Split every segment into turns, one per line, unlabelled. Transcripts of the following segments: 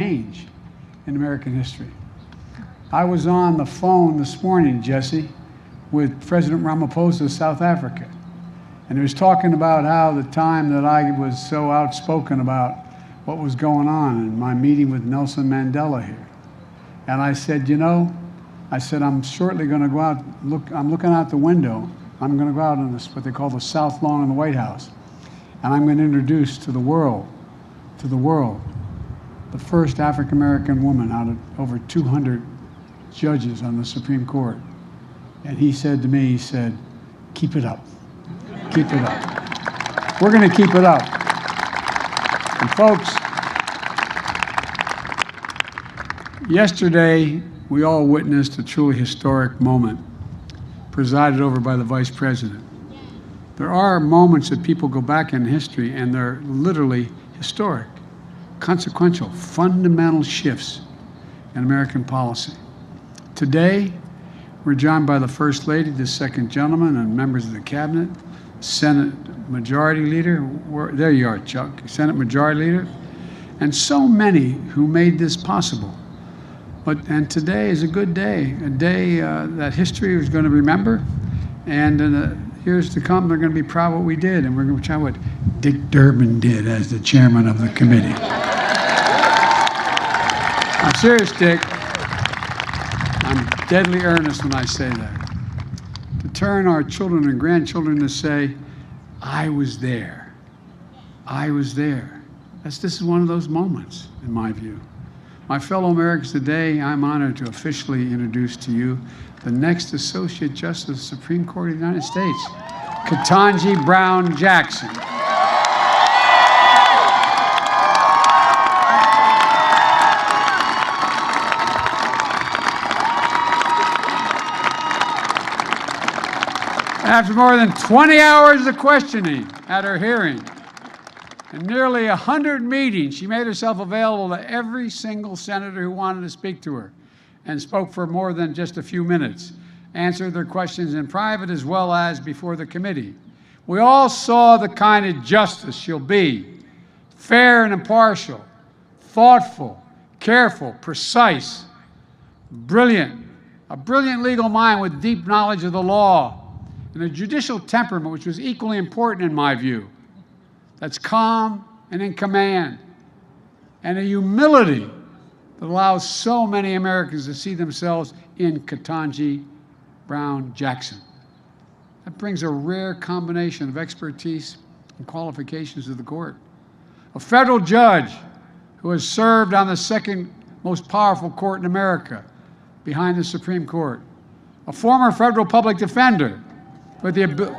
change in American history. I was on the phone this morning, Jesse, with President Ramaphosa of South Africa. And he was talking about how the time that I was so outspoken about what was going on in my meeting with Nelson Mandela here. And I said, I'm shortly going to go out, I'm looking out the window. I'm going to go out on this, what they call the South Lawn of the White House. And I'm going to introduce to the world, the first African-American woman out of over 200 judges on the Supreme Court. And he said to me, keep it up. Keep it up. We're going to keep it up. And folks, yesterday we all witnessed a truly historic moment presided over by the Vice President. There are moments that people go back in history and they're literally historic, consequential, fundamental shifts in American policy. Today, we're joined by the First Lady, the Second Gentleman, and members of the Cabinet, Senate Majority Leader, there you are, Chuck, Senate Majority Leader, and so many who made this possible. And today is a good day, a day that history is going to remember, and in the years to come, they're going to be proud of what we did, and we're going to be proud of what Dick Durbin did as the chairman of the committee. I'm serious, Dick. I'm deadly earnest when I say that. To turn our children and grandchildren to say, I was there. I was there. This is one of those moments, in my view. My fellow Americans, today I'm honored to officially introduce to you the next Associate Justice of the Supreme Court of the United States, Ketanji Brown Jackson. After more than 20 hours of questioning at her hearing and nearly 100 meetings, she made herself available to every single senator who wanted to speak to her and spoke for more than just a few minutes, answered their questions in private as well as before the committee. We all saw the kind of justice she'll be: fair and impartial, thoughtful, careful, precise, brilliant, a brilliant legal mind with deep knowledge of the law, and a judicial temperament which was equally important in my view, that's calm and in command, and a humility that allows so many Americans to see themselves in Ketanji Brown Jackson. That brings a rare combination of expertise and qualifications to the court. A federal judge who has served on the second most powerful court in America, behind the Supreme Court. A former federal public defender with the ability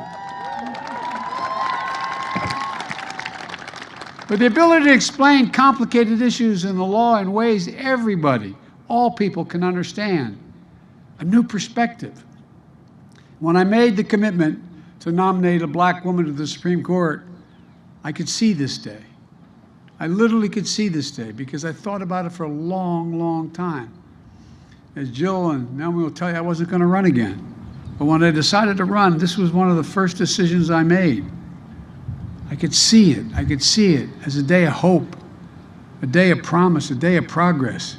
to explain complicated issues in the law in ways everybody, all people can understand. A new perspective. When I made the commitment to nominate a black woman to the Supreme Court, I could see this day. I literally could see this day because I thought about it for a long, long time. As Jill and Naomi will tell you, I wasn't going to run again. But when I decided to run, this was one of the first decisions I made. I could see it. I could see it as a day of hope, a day of promise, a day of progress.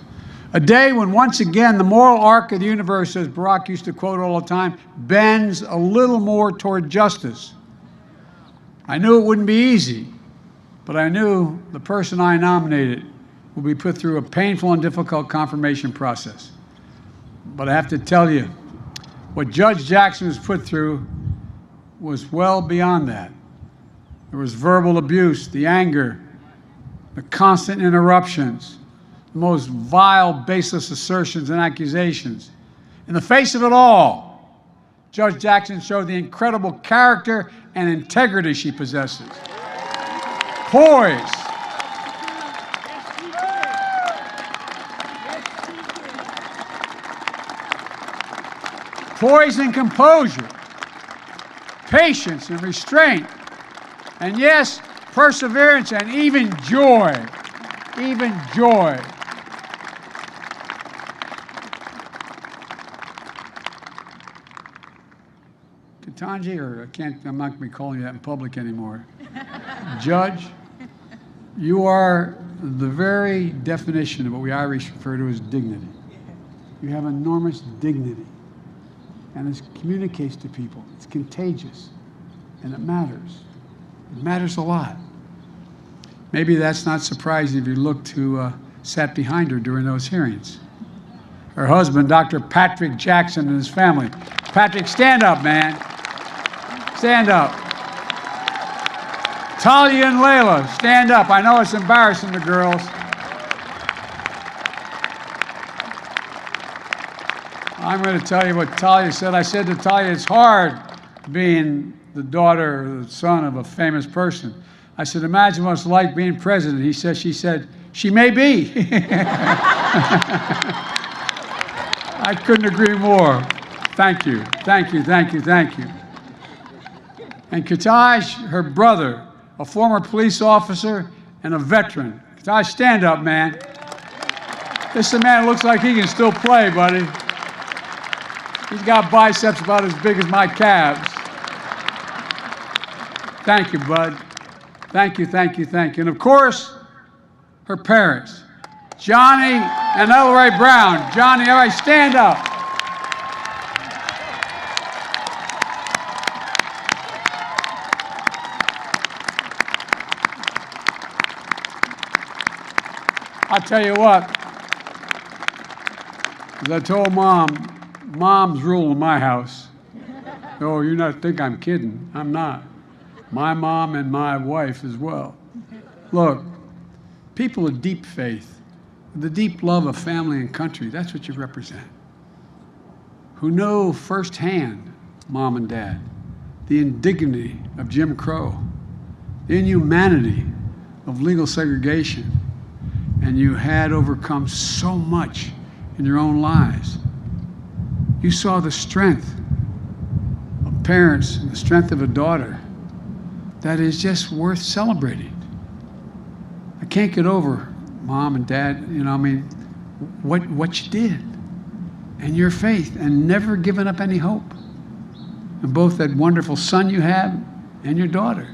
A day when, once again, the moral arc of the universe, as Barack used to quote all the time, bends a little more toward justice. I knew it wouldn't be easy, but I knew the person I nominated would be put through a painful and difficult confirmation process. But I have to tell you, what Judge Jackson was put through was well beyond that. There was verbal abuse, the anger, the constant interruptions, the most vile, baseless assertions and accusations. In the face of it all, Judge Jackson showed the incredible character and integrity she possesses. Poise. Poise and composure, patience and restraint, and yes, perseverance and even joy, Ketanji, or I'm not going to be calling you that in public anymore. Judge, you are the very definition of what we Irish refer to as dignity. You have enormous dignity, and it communicates to people. It's contagious, and it matters. It matters a lot. Maybe that's not surprising if you look who sat behind her during those hearings. Her husband, Dr. Patrick Jackson, and his family. Patrick, stand up, man. Stand up. Talia and Layla, stand up. I know it's embarrassing the girls. I'm going to tell you what Talia said. I said to Talia, it's hard being the daughter or the son of a famous person. I said, imagine what it's like being president. She said, she may be. I couldn't agree more. Thank you, thank you, thank you, thank you. And Ketanji, her brother, a former police officer and a veteran. Ketanji, stand up, man. This is a man who looks like he can still play, buddy. He's got biceps about as big as my calves. Thank you, bud. Thank you, thank you, thank you. And of course, her parents, Johnny and Elroy Brown. Johnny, all right, stand up. I'll tell you what, as I told Mom's rule in my house. Oh, you not think I'm kidding. I'm not. My mom and my wife as well. Look, people of deep faith, the deep love of family and country, that's what you represent. Who know firsthand, Mom and Dad, the indignity of Jim Crow, the inhumanity of legal segregation, and you had overcome so much in your own lives. You saw the strength of parents and the strength of a daughter that is just worth celebrating. I can't get over, Mom and Dad, what you did and your faith and never giving up any hope. And both that wonderful son you had and your daughter.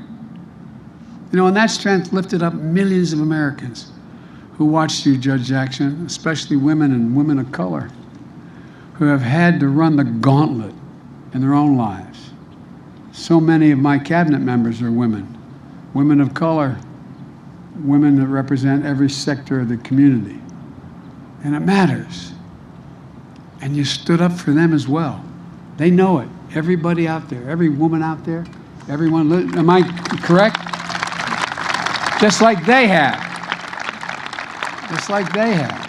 And that strength lifted up millions of Americans who watched you, Judge Jackson, especially women and women of color, who have had to run the gauntlet in their own lives. So many of my cabinet members are women of color, women that represent every sector of the community. And it matters. And you stood up for them as well. They know it. Everybody out there, every woman out there, everyone, am I correct? Just like they have. Just like they have.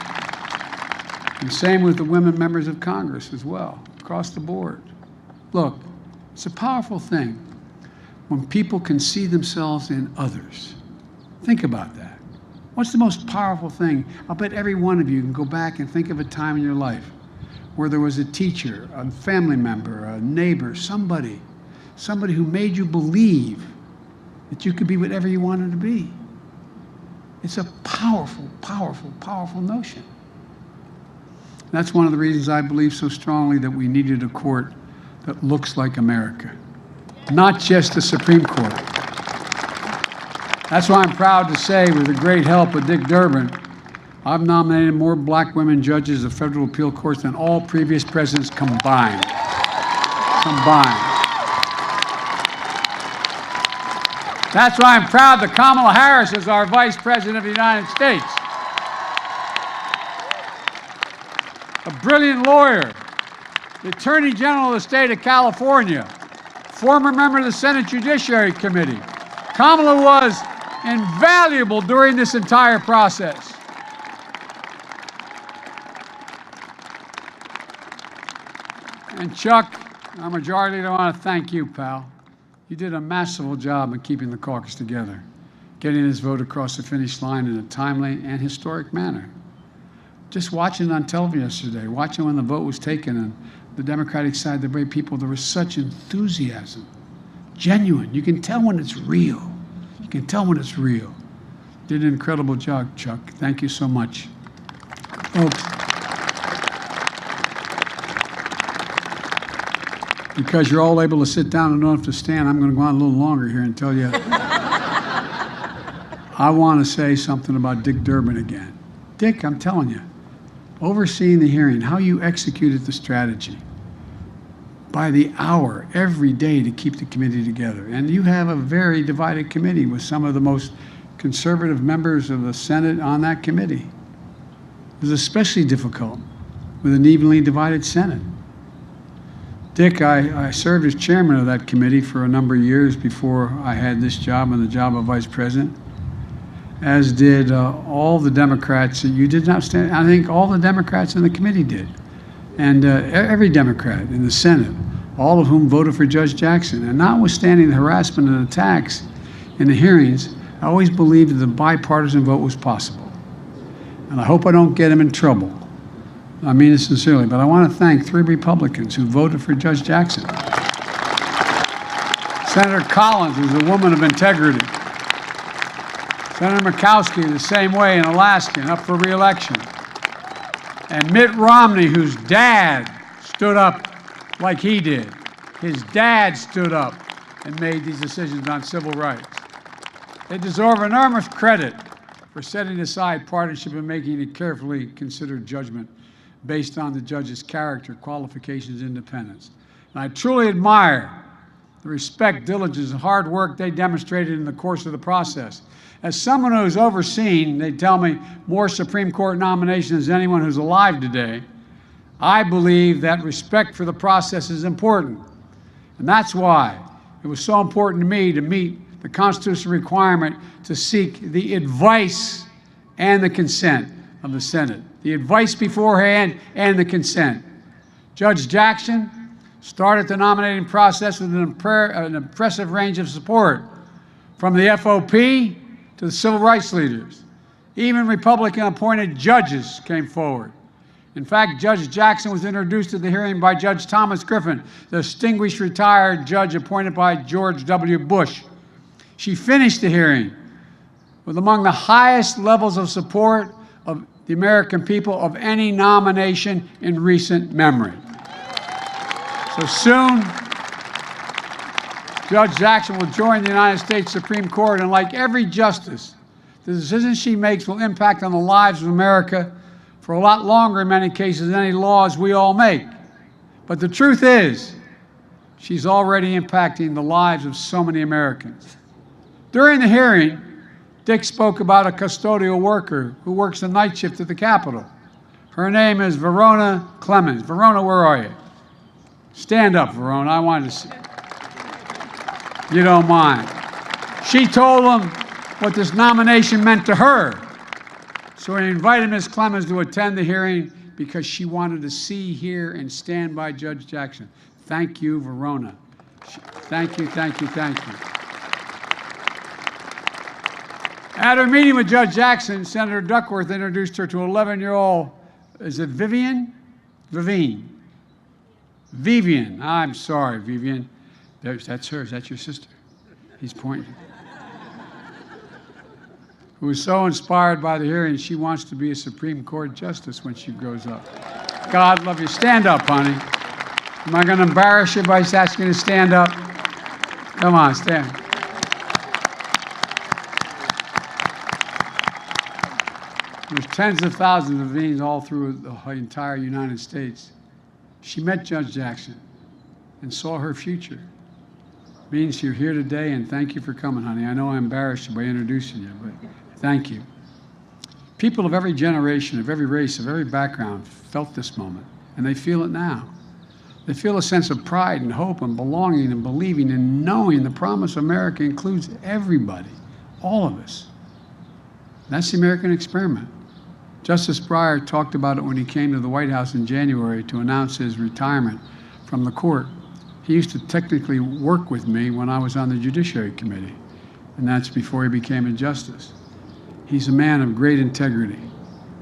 And same with the women members of Congress as well, across the board. Look, it's a powerful thing when people can see themselves in others. Think about that. What's the most powerful thing? I'll bet every one of you can go back and think of a time in your life where there was a teacher, a family member, a neighbor, somebody who made you believe that you could be whatever you wanted to be. It's a powerful, powerful, powerful notion. That's one of the reasons I believe so strongly that we needed a court that looks like America, not just the Supreme Court. That's why I'm proud to say, with the great help of Dick Durbin, I've nominated more black women judges of federal appeal courts than all previous presidents combined. That's why I'm proud that Kamala Harris is our Vice President of the United States. A brilliant lawyer, the Attorney General of the state of California, former member of the Senate Judiciary Committee. Kamala was invaluable during this entire process. And Chuck, our majority leader, I want to thank you, pal. You did a masterful job in keeping the caucus together, getting this vote across the finish line in a timely and historic manner. Just watching it on television yesterday, watching when the vote was taken and the Democratic side, the way people, there was such enthusiasm, genuine. You can tell when it's real. You can tell when it's real. Did an incredible job, Chuck. Thank you so much. Folks, because you're all able to sit down and don't have to stand, I'm going to go on a little longer here and tell you I want to say something about Dick Durbin again. Dick, I'm telling you, overseeing the hearing, how you executed the strategy by the hour, every day to keep the committee together. And you have a very divided committee with some of the most conservative members of the Senate on that committee. It was especially difficult with an evenly divided Senate. Dick, I served as chairman of that committee for a number of years before I had this job and the job of vice president, as did all the Democrats. You did not stand, I think all the Democrats in the committee did, and every Democrat in the Senate, all of whom voted for Judge Jackson. And notwithstanding the harassment and attacks in the hearings, I always believed that the bipartisan vote was possible. And I hope I don't get him in trouble. I mean it sincerely, but I want to thank 3 Republicans who voted for Judge Jackson. Senator Collins is a woman of integrity. Senator Murkowski the same way, an Alaskan, up for re-election. And Mitt Romney, whose dad stood up like he did. His dad stood up and made these decisions on civil rights. They deserve enormous credit for setting aside partisanship and making a carefully considered judgment based on the judge's character, qualifications, independence. And I truly admire the respect, diligence, and hard work they demonstrated in the course of the process. As someone who's overseen, they tell me, more Supreme Court nominations than anyone who's alive today, I believe that respect for the process is important. And that's why it was so important to me to meet the constitutional requirement to seek the advice and the consent of the Senate. The advice beforehand and the consent. Judge Jackson started the nominating process with an impressive range of support, from the FOP to the civil rights leaders. Even Republican-appointed judges came forward. In fact, Judge Jackson was introduced to the hearing by Judge Thomas Griffin, the distinguished retired judge appointed by George W. Bush. She finished the hearing with among the highest levels of support of the American people of any nomination in recent memory. So soon, Judge Jackson will join the United States Supreme Court, and like every justice, the decisions she makes will impact on the lives of America for a lot longer in many cases than any laws we all make. But the truth is, she's already impacting the lives of so many Americans. During the hearing, Dick spoke about a custodial worker who works the night shift at the Capitol. Her name is Verona Clemens. Verona, where are you? Stand up, Verona. I wanted to see. You don't mind. She told him what this nomination meant to her. So he invited Ms. Clemens to attend the hearing because she wanted to see, hear, and stand by Judge Jackson. Thank you, Verona. Thank you, thank you, thank you. At her meeting with Judge Jackson, Senator Duckworth introduced her to 11-year-old, is it Vivian? Vivian. I'm sorry, Vivian. That's hers. That's your sister. He's pointing. Who was so inspired by the hearing, she wants to be a Supreme Court justice when she grows up. God love you. Stand up, honey. Am I going to embarrass you by asking you to stand up? Come on, stand. There's tens of thousands of Vivians all through the entire United States. She met Judge Jackson and saw her future. Means you're here today, and thank you for coming, honey. I know I embarrassed you by introducing you, but thank you. People of every generation, of every race, of every background felt this moment, and they feel it now. They feel a sense of pride and hope and belonging and believing and knowing the promise of America includes everybody, all of us. That's the American experiment. Justice Breyer talked about it when he came to the White House in January to announce his retirement from the court. He used to technically work with me when I was on the Judiciary Committee, and that's before he became a justice. He's a man of great integrity.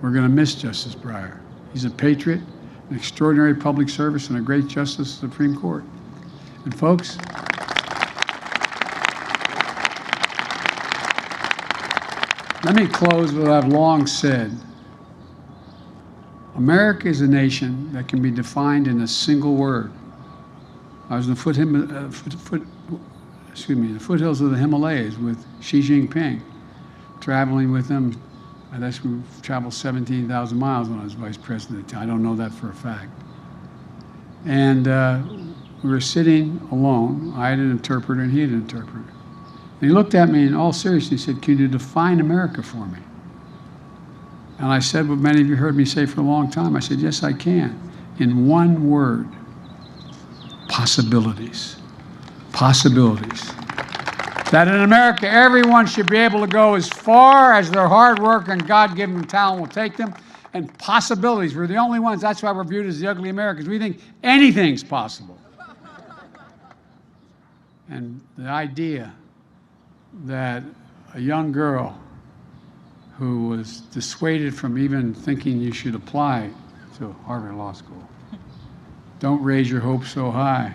We're going to miss Justice Breyer. He's a patriot, an extraordinary public service, and a great justice of the Supreme Court. And folks, let me close with what I've long said. America is a nation that can be defined in a single word. I was in the foothills of the Himalayas with Xi Jinping. traveling with him. I guess we traveled 17,000 miles when I was vice president. I don't know that for a fact. And we were sitting alone. I had an interpreter and he had an interpreter. And he looked at me in all seriousness. He said, "Can you define America for me?" And I said what many of you heard me say for a long time. I said, "Yes, I can. In one word, possibilities. Possibilities. That in America, everyone should be able to go as far as their hard work and God-given talent will take them. And possibilities. We're the only ones. That's why we're viewed as the ugly Americans. We think anything's possible." And the idea that a young girl who was dissuaded from even thinking you should apply to Harvard Law School, don't raise your hopes so high.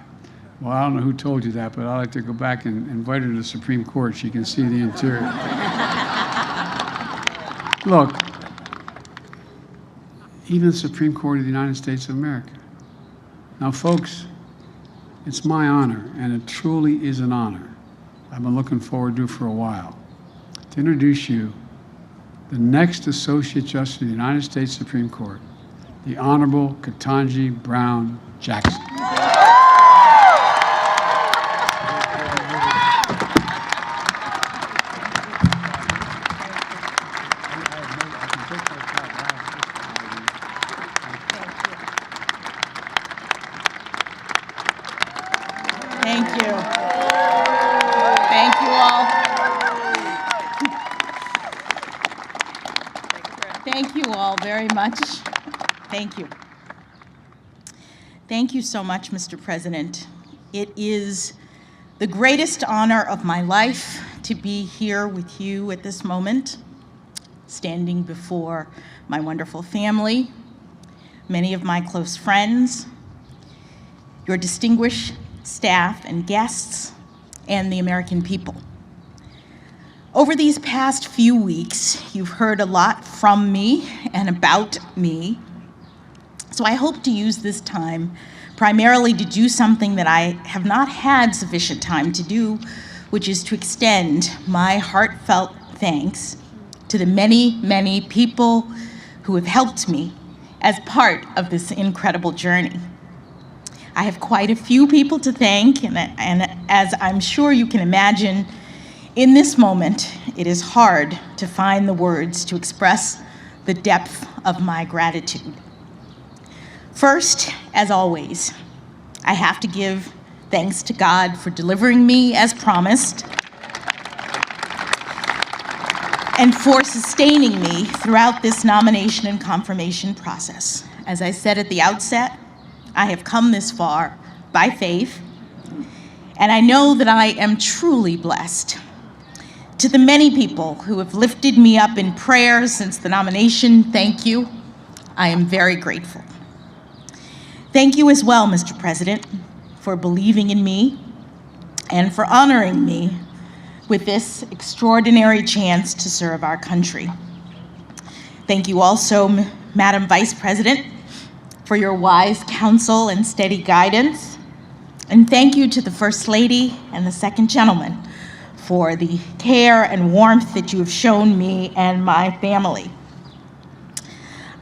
Well, I don't know who told you that, but I'd like to go back and invite her to the Supreme Court. She can see the interior. Look, even the Supreme Court of the United States of America. Now, folks, it's my honor, and it truly is an honor. I've been looking forward to it for a while, to introduce you the next Associate Justice of the United States Supreme Court, the Honorable Ketanji Brown Jackson.
Thank you. Thank you all. Thank you all very much. Thank you. Thank you so much, Mr. President. It is the greatest honor of my life to be here with you at this moment, standing before my wonderful family, many of my close friends, your distinguished staff and guests, and the American people. Over these past few weeks, you've heard a lot from me and about me, so I hope to use this time primarily to do something that I have not had sufficient time to do, which is to extend my heartfelt thanks to the many, many people who have helped me as part of this incredible journey. I have quite a few people to thank, and as I'm sure you can imagine, in this moment, it is hard to find the words to express the depth of my gratitude. First, as always, I have to give thanks to God for delivering me as promised and for sustaining me throughout this nomination and confirmation process. As I said at the outset, I have come this far by faith, and I know that I am truly blessed. To the many people who have lifted me up in prayer since the nomination, thank you. I am very grateful. Thank you as well, Mr. President, for believing in me and for honoring me with this extraordinary chance to serve our country. Thank you also, Madam Vice President, for your wise counsel and steady guidance. And thank you to the First Lady and the Second Gentleman for the care and warmth that you have shown me and my family.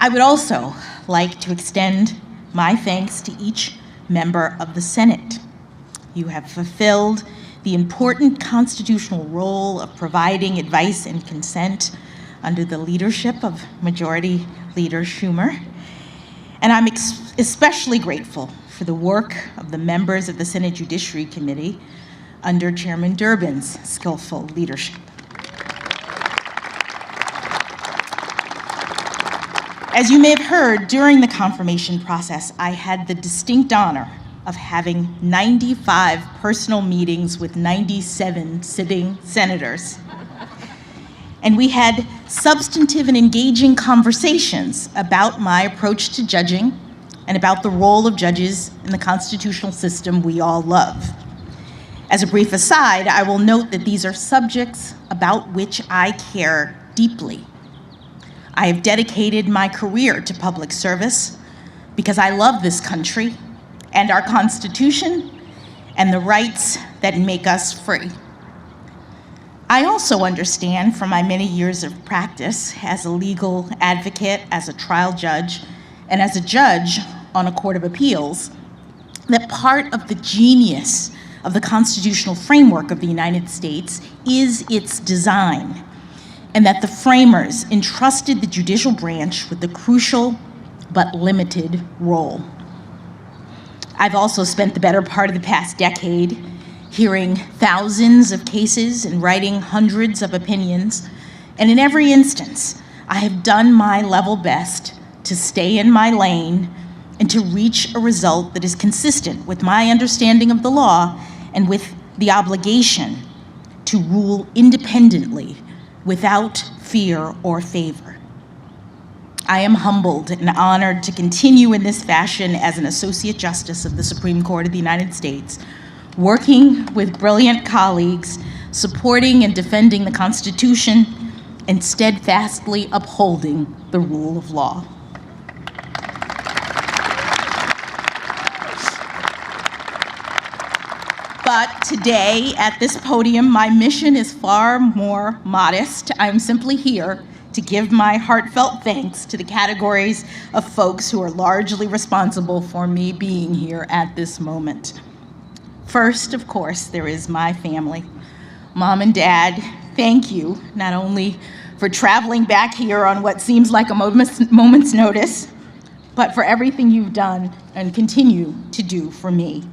I would also like to extend my thanks to each member of the Senate. You have fulfilled the important constitutional role of providing advice and consent under the leadership of Majority Leader Schumer. And I'm especially grateful for the work of the members of the Senate Judiciary Committee under Chairman Durbin's skillful leadership. As you may have heard, during the confirmation process, I had the distinct honor of having 95 personal meetings with 97 sitting senators. And we had substantive and engaging conversations about my approach to judging and about the role of judges in the constitutional system we all love. As a brief aside, I will note that these are subjects about which I care deeply. I have dedicated my career to public service because I love this country and our Constitution and the rights that make us free. I also understand from my many years of practice as a legal advocate, as a trial judge, and as a judge on a court of appeals, that part of the genius of the constitutional framework of the United States is its design, and that the framers entrusted the judicial branch with the crucial but limited role. I've also spent the better part of the past decade hearing thousands of cases and writing hundreds of opinions, and in every instance, I have done my level best to stay in my lane and to reach a result that is consistent with my understanding of the law and with the obligation to rule independently without fear or favor. I am humbled and honored to continue in this fashion as an Associate Justice of the Supreme Court of the United States, working with brilliant colleagues, supporting and defending the Constitution, and steadfastly upholding the rule of law. But today, at this podium, my mission is far more modest. I'm simply here to give my heartfelt thanks to the categories of folks who are largely responsible for me being here at this moment. First, of course, there is my family. Mom and Dad, thank you, not only for traveling back here on what seems like a moment's notice, but for everything you've done and continue to do for me.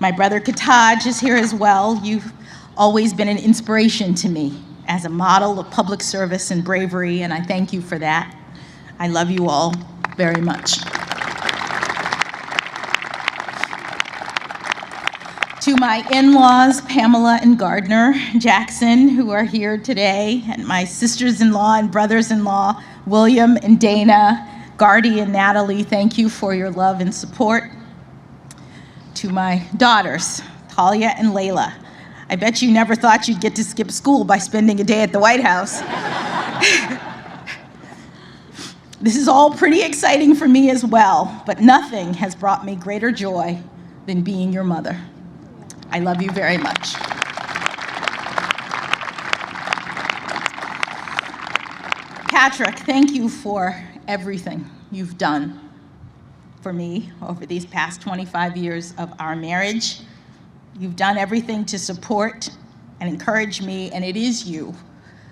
My brother Ketanji is here as well. You've always been an inspiration to me as a model of public service and bravery, and I thank you for that. I love you all very much. To my in-laws, Pamela and Gardner Jackson, who are here today, and my sisters-in-law and brothers-in-law, William and Dana, Gardy and Natalie, thank you for your love and support. To my daughters, Talia and Layla, I bet you never thought you'd get to skip school by spending a day at the White House. This is all pretty exciting for me as well, but nothing has brought me greater joy than being your mother. I love you very much. Patrick, thank you for everything you've done for me over these past 25 years of our marriage. You've done everything to support and encourage me, and it is you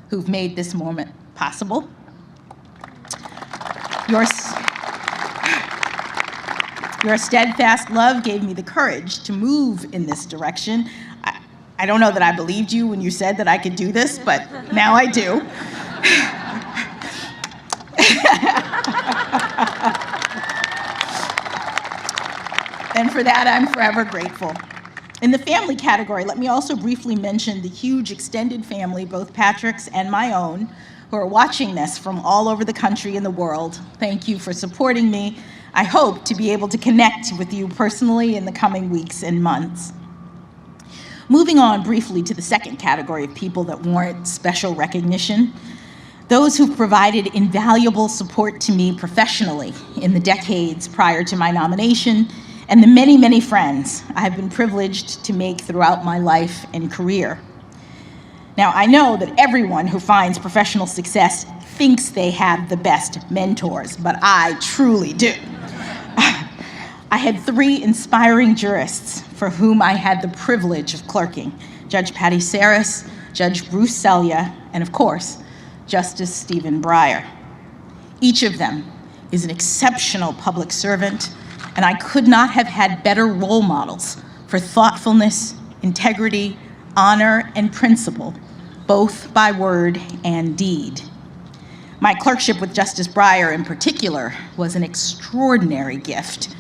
who've made this moment possible. Your steadfast love gave me the courage to move in this direction. I don't know that I believed you when you said that I could do this, but now I do. And for that, I'm forever grateful. In the family category, let me also briefly mention the huge extended family, both Patrick's and my own, who are watching this from all over the country and the world. Thank you for supporting me. I hope to be able to connect with you personally in the coming weeks and months. Moving on briefly to the second category of people that warrant special recognition, those who've provided invaluable support to me professionally in the decades prior to my nomination, and the many, many friends I have been privileged to make throughout my life and career. Now, I know that everyone who finds professional success thinks they have the best mentors, but I truly do. I had 3 inspiring jurists for whom I had the privilege of clerking: Judge Patty Saris, Judge Bruce Selya, and of course, Justice Stephen Breyer. Each of them is an exceptional public servant, and I could not have had better role models for thoughtfulness, integrity, honor, and principle, both by word and deed. My clerkship with Justice Breyer in particular was an extraordinary gift,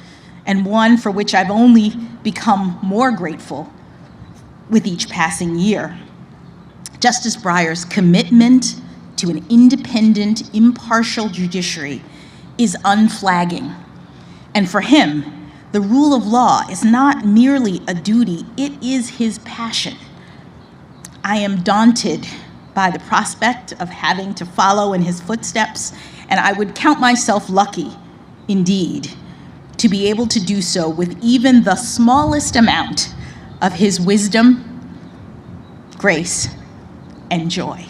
and one for which I've only become more grateful with each passing year. Justice Breyer's commitment to an independent, impartial judiciary is unflagging. And for him, the rule of law is not merely a duty, it is his passion. I am daunted by the prospect of having to follow in his footsteps, and I would count myself lucky, indeed, to be able to do so with even the smallest amount of his wisdom, grace, and joy.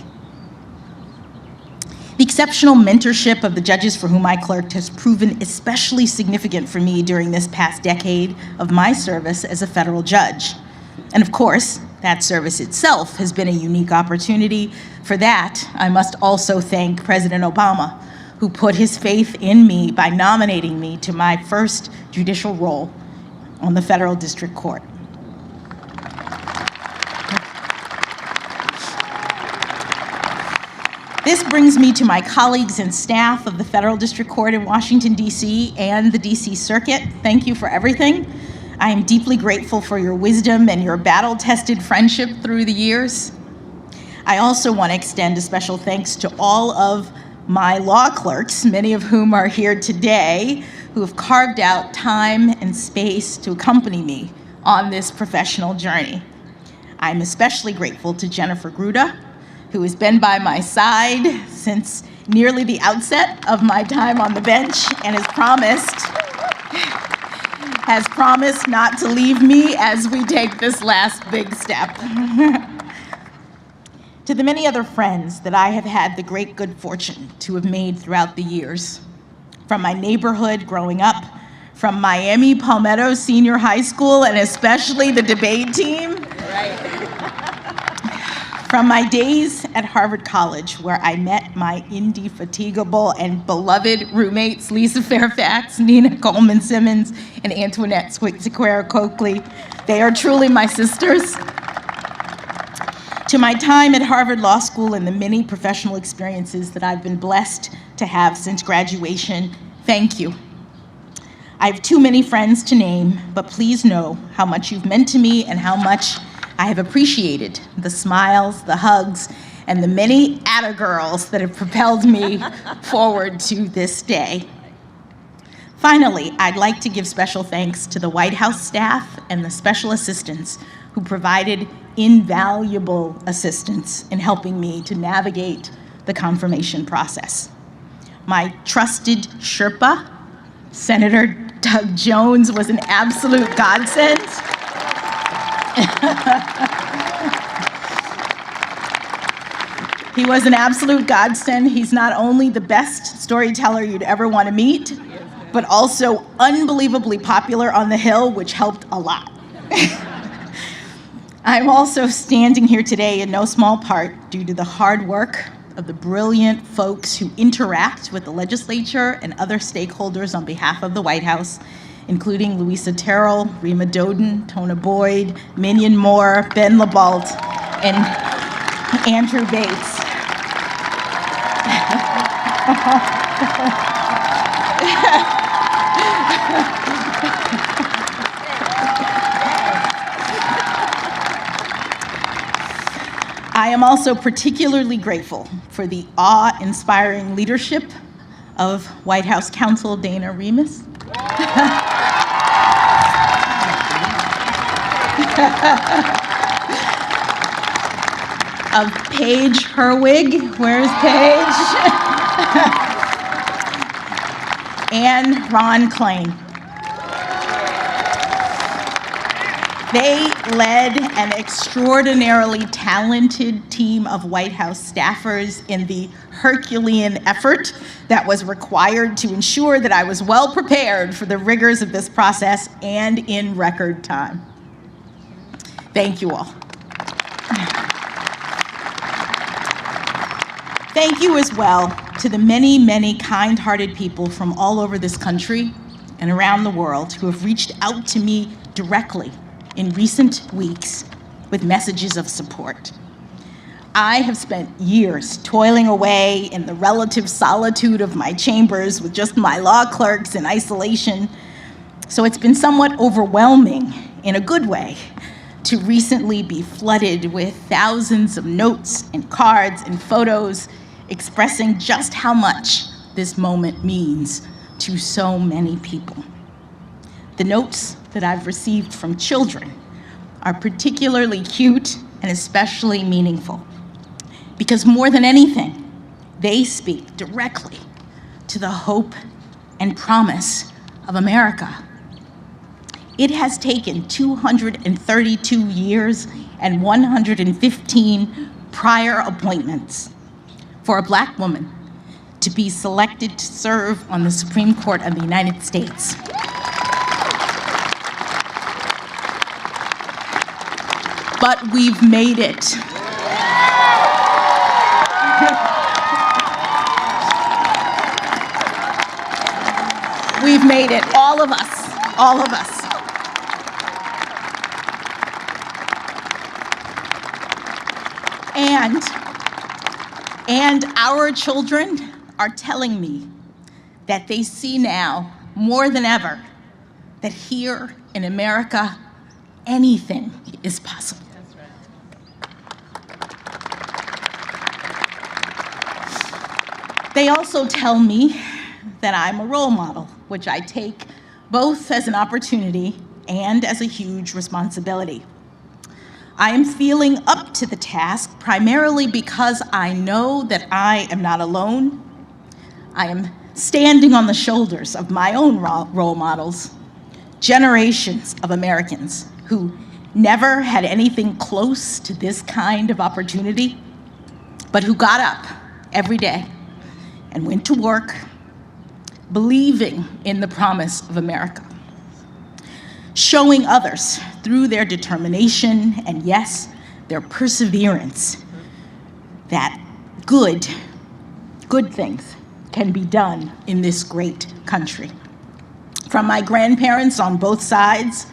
The exceptional mentorship of the judges for whom I clerked has proven especially significant for me during this past decade of my service as a federal judge. And of course, that service itself has been a unique opportunity. For that, I must also thank President Obama, who put his faith in me by nominating me to my first judicial role on the Federal District Court. This brings me to my colleagues and staff of the Federal District Court in Washington, D.C. and the D.C. Circuit. Thank you for everything. I am deeply grateful for your wisdom and your battle-tested friendship through the years. I also want to extend a special thanks to all of my law clerks, many of whom are here today, who have carved out time and space to accompany me on this professional journey. I'm especially grateful to Jennifer Gruda, who has been by my side since nearly the outset of my time on the bench and has promised not to leave me as we take this last big step. To the many other friends that I have had the great good fortune to have made throughout the years, from my neighborhood growing up, from Miami Palmetto Senior High School, and especially the debate team, from my days at Harvard College, where I met my indefatigable and beloved roommates, Lisa Fairfax, Nina Coleman Simmons, and Antoinette Sequeira Coakley. They are truly my sisters. To my time at Harvard Law School and the many professional experiences that I've been blessed to have since graduation, thank you. I have too many friends to name, but please know how much you've meant to me and how much I have appreciated the smiles, the hugs, and the many atta-girls that have propelled me forward to this day. Finally, I'd like to give special thanks to the White House staff and the special assistants who provided invaluable assistance in helping me to navigate the confirmation process. My trusted Sherpa, Senator Doug Jones, was an absolute godsend. He was an absolute godsend. He's not only the best storyteller you'd ever want to meet, but also unbelievably popular on the Hill, which helped a lot. I'm also standing here today in no small part due to the hard work of the brilliant folks who interact with the legislature and other stakeholders on behalf of the White House, including Louisa Terrell, Rima Doden, Tona Boyd, Minion Moore, Ben LaBalt, and Andrew Bates. I am also particularly grateful for the awe-inspiring leadership of White House counsel Dana Remus. Of Paige Herwig, where's Paige? And Ron Klain. They led an extraordinarily talented team of White House staffers in the Herculean effort that was required to ensure that I was well prepared for the rigors of this process and in record time. Thank you all. Thank you as well to the many, many kind-hearted people from all over this country and around the world who have reached out to me directly in recent weeks with messages of support. I have spent years toiling away in the relative solitude of my chambers with just my law clerks in isolation, so it's been somewhat overwhelming in a good way to recently be flooded with thousands of notes and cards and photos expressing just how much this moment means to so many people. The notes that I've received from children are particularly cute and especially meaningful because more than anything, they speak directly to the hope and promise of America. It has taken 232 years and 115 prior appointments for a Black woman to be selected to serve on the Supreme Court of the United States. But we've made it. We've made it, all of us, all of us. And our children are telling me that they see now, more than ever, that here in America, anything is possible. They also tell me that I'm a role model, which I take both as an opportunity and as a huge responsibility. I am feeling up to the task primarily because I know that I am not alone. I am standing on the shoulders of my own role models, generations of Americans who never had anything close to this kind of opportunity, but who got up every day and went to work, believing in the promise of America, showing others through their determination and, yes, their perseverance that good things can be done in this great country. From my grandparents on both sides,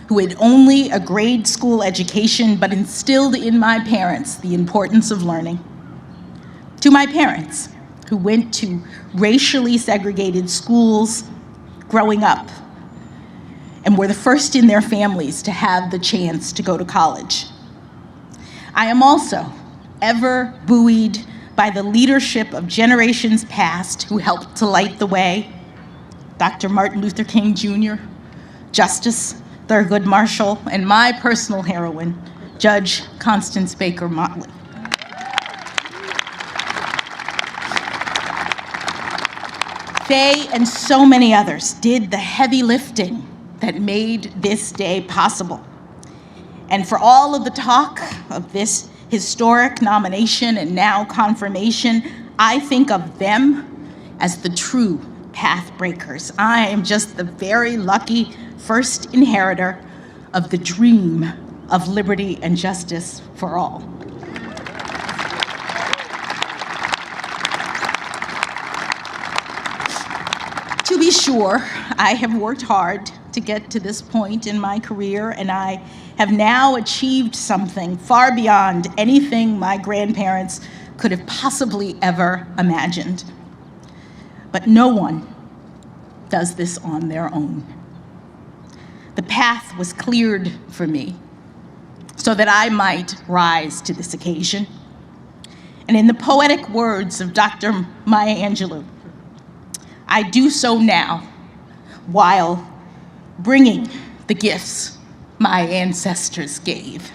who had only a grade school education but instilled in my parents the importance of learning, to my parents, who went to racially segregated schools growing up and were the first in their families to have the chance to go to college. I am also ever buoyed by the leadership of generations past who helped to light the way: Dr. Martin Luther King Jr., Justice Thurgood Marshall, and my personal heroine, Judge Constance Baker Motley. They and so many others did the heavy lifting that made this day possible. And for all of the talk of this historic nomination and now confirmation, I think of them as the true path breakers. I am just the very lucky first inheritor of the dream of liberty and justice for all. To be sure, I have worked hard to get to this point in my career, and I have now achieved something far beyond anything my grandparents could have possibly ever imagined. But no one does this on their own. The path was cleared for me so that I might rise to this occasion. And in the poetic words of Dr. Maya Angelou, I do so now while bringing the gifts my ancestors gave.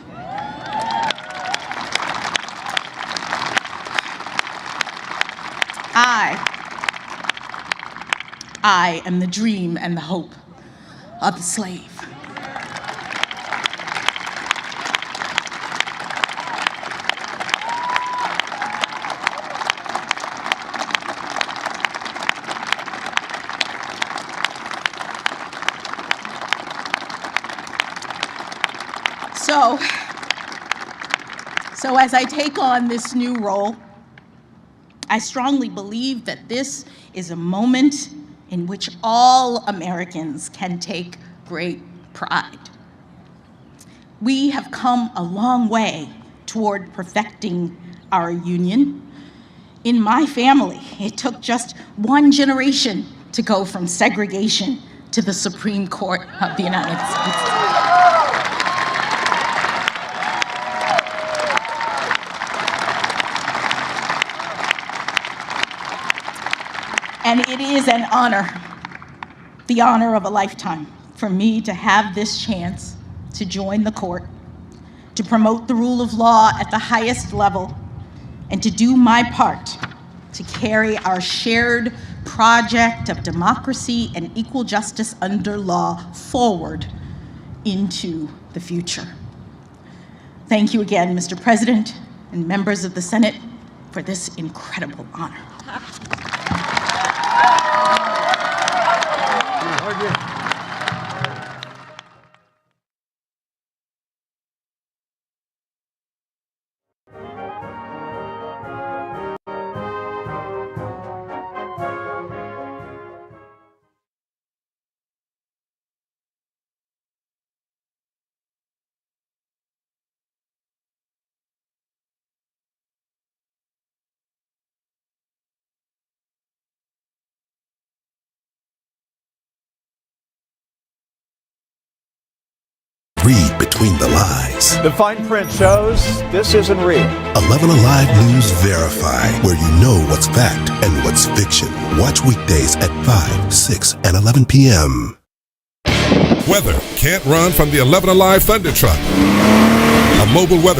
I am the dream and the hope of the slave. So as I take on this new role, I strongly believe that this is a moment in which all Americans can take great pride. We have come a long way toward perfecting our union. In my family, it took just one generation to go from segregation to the Supreme Court of the United States. And it is an honor, the honor of a lifetime, for me to have this chance to join the court, to promote the rule of law at the highest level, and to do my part to carry our shared project of democracy and equal justice under law forward into the future. Thank you again, Mr. President, and members of the Senate for this incredible honor.
Read between the lines.
The fine print shows this isn't real.
11 Alive News Verify, where you know what's fact and what's fiction. Watch weekdays at 5, 6, and 11 p.m.
Weather can't run from the 11 Alive Thunder Truck. A mobile weather